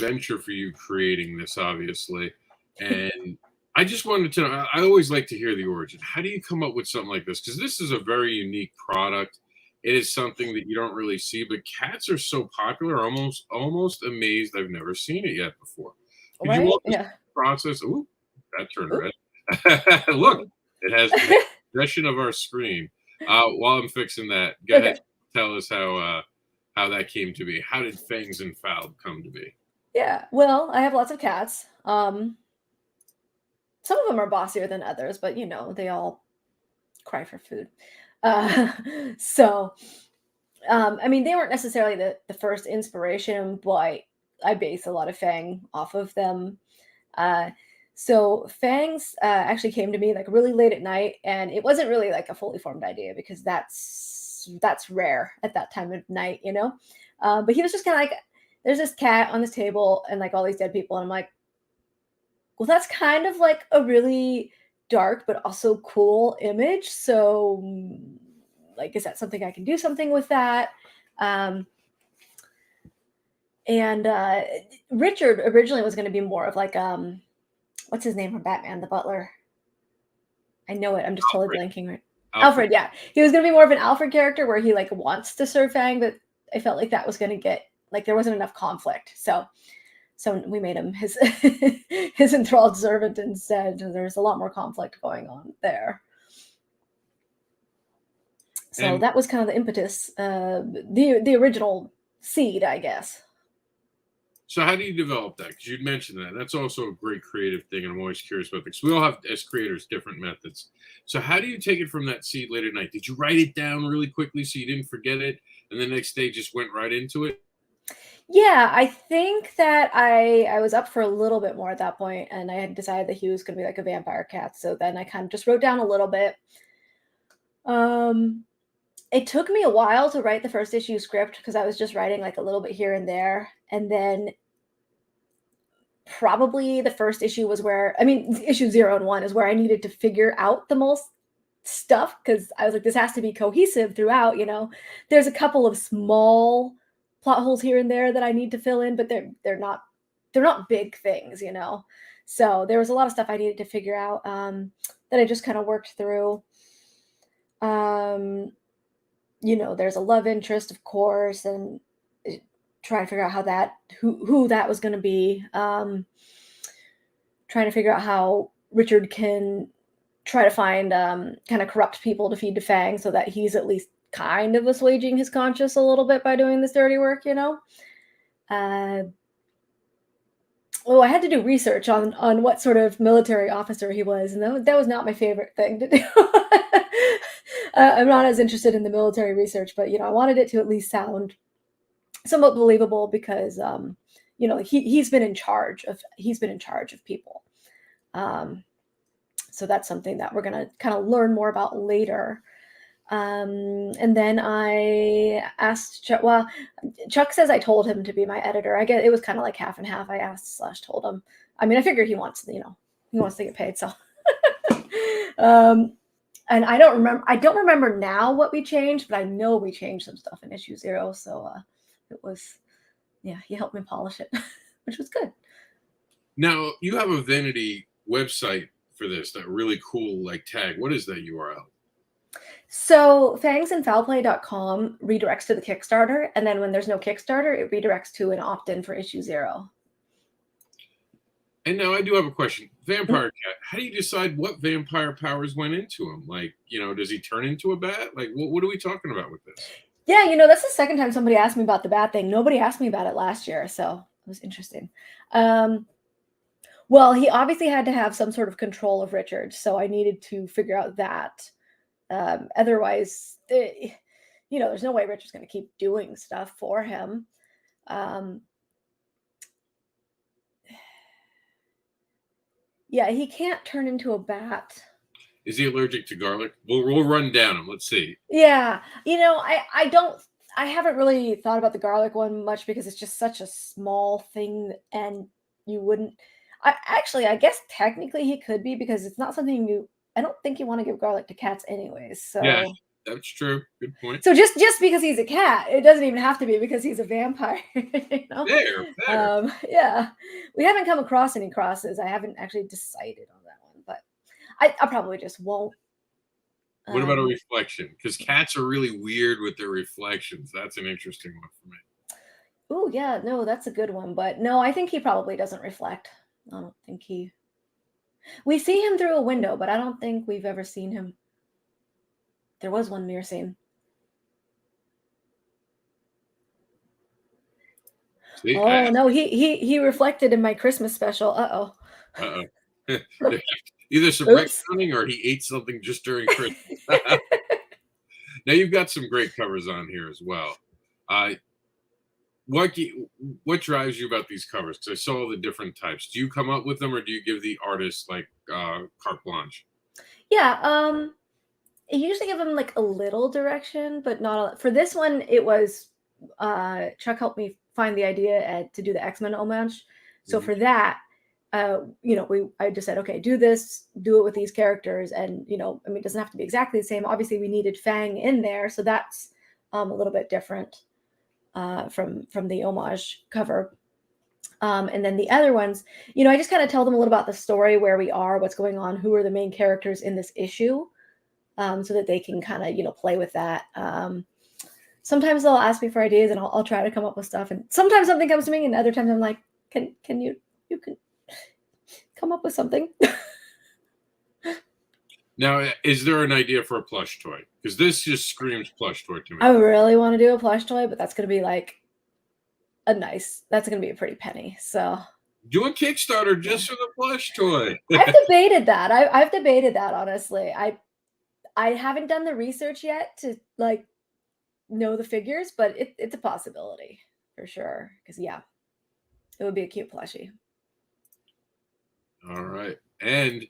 venture for you creating this, obviously. And I just wanted to know, I always like to hear the origin. How do you come up with something like this? Because this is a very unique product. It is something that you don't really see, but cats are so popular, almost amazed I've never seen it yet before. Could you Right? walk us through Yeah. the process? Ooh, that turned Ooh, red. Look, ooh. it has possession of our screen. While I'm fixing that, go ahead, Okay. tell us how that came to be. How did Fangs and Foul come to be? Yeah. Well, I have lots of cats. Some of them are bossier than others, but they all cry for food. Uh, so, I mean, they weren't necessarily the first inspiration, but I base a lot of Fang off of them. Uh, so Fangs actually came to me like really late at night, and it wasn't really like a fully formed idea because that's rare at that time of night. But he was just kind of like, there's this cat on this table and like all these dead people, and I'm like, well, that's kind of like a really dark but also cool image. So, like, is that something I can do something with that? Um, and Richard originally was going to be more of like what's his name from Batman, the butler? I know it. I'm just totally Alfred. blanking right. Alfred. Alfred, yeah. He was gonna be more of an Alfred character where he like wants to serve Fang, but I felt like that was gonna get like there wasn't enough conflict. So we made him his his enthralled servant instead. There's a lot more conflict going on there. So And that was kind of the impetus, the original seed, I guess. so, how do you develop that? Because you'd mentioned that. That's also a great creative thing, and I'm always curious about things. We all have, as creators, different methods. So, how do you take it from that seed late at night? Did you write it down really quickly so you didn't forget it, and the next day just went right into it? Yeah, I think that I was up for a little bit more at that point, and I had decided that he was going to be like a vampire cat. So then I kind of just wrote down a little bit. Um, it took me a while to write the first issue script because I was just writing like a little bit here and there, and then probably the first issue was where I mean, issue 0 and 1 is where I needed to figure out the most stuff because I was like, this has to be cohesive throughout. There's a couple of small plot holes here and there that I need to fill in, but they're not big things. So there was a lot of stuff I needed to figure out that I just kind of worked through. Um, there's a love interest, of course, and trying to figure out who that was going to be. Trying to figure out how Richard can try to find kind of corrupt people to feed to Fang so that he's at least kind of assuaging his conscience a little bit by doing this dirty work. Uh, I had to do research on what sort of military officer he was, and that was not my favorite thing to do. I'm not as interested in the military research, but I wanted it to at least sound somewhat believable because he's been in charge of people. Um, so that's something that we're gonna kind of learn more about later. And then I asked Chuck. Well, Chuck says I told him to be my editor. I guess it was kind of like half and half. I asked / told him. I mean, I figured he wants to get paid. So, um, and I don't remember. I don't remember now what we changed, but I know we changed some stuff in issue 0. So it was, yeah, he helped me polish it, which was good. Now, you have a vanity website for this, that really cool like tag. What is that URL? So fangsandfoulplay.com redirects to the Kickstarter, and then when there's no Kickstarter, it redirects to an opt-in for issue 0. And now I do have a question. Vampire cat. How do you decide what vampire powers went into him? Like, does he turn into a bat? Like, what are we talking about with this? Yeah, that's the second time somebody asked me about the bat thing. Nobody asked me about it last year, so it was interesting. Well, he obviously had to have some sort of control of Richard, so I needed to figure out that. Otherwise, there's no way Richard's going to keep doing stuff for him. Yeah, he can't turn into a bat. Is he allergic to garlic? We'll run down him. Let's see. Yeah, I haven't really thought about the garlic one much because it's just such a small thing, and you wouldn't. I guess technically he could be because it's not something you. I don't think you want to give garlic to cats anyways. Yeah, So That's true. Good point. So just because he's a cat, it doesn't even have to be because he's a vampire. You know? Fair. Yeah, we haven't come across any crosses. I haven't actually decided on that one, but I probably just won't. What about a reflection? Because cats are really weird with their reflections. That's an interesting one for me. Oh yeah, no, that's a good one. But no, I think he probably doesn't reflect. I don't think he. We see him through a window, but I don't think we've ever seen him. There was one mirror scene. See, Oh no, he reflected in my Christmas special. Uh-oh. uh-oh. Either some Oops. retconning or he ate something just during Christmas. Now you've got some great covers on here as well. What drives you about these covers? Because I saw all the different types. Do you come up with them, or do you give the artist like carte blanche? Yeah, I usually give them like a little direction, but not a, for this one. It was Chuck helped me find the idea to do the X-Men homage. So for that, I just said, okay, do this, do it with these characters, and I mean, it doesn't have to be exactly the same. Obviously, we needed Fang in there, so that's a little bit different from the homage cover. And then the other ones, I just kind of tell them a little about the story, where we are, what's going on, who are the main characters in this issue, so that they can kind of play with that. Sometimes they'll ask me for ideas, and I'll try to come up with stuff. And sometimes something comes to me, and other times I'm like, can you can come up with something? Now, is there an idea for a plush toy? Because this just screams plush toy to me. I really want to do a plush toy, but that's going to be like that's going to be a pretty penny. So do a Kickstarter just for the plush toy. I've debated that. I've debated that, honestly. I haven't done the research yet to know the figures, but it's a possibility for sure. Because it would be a cute plushie. All right. And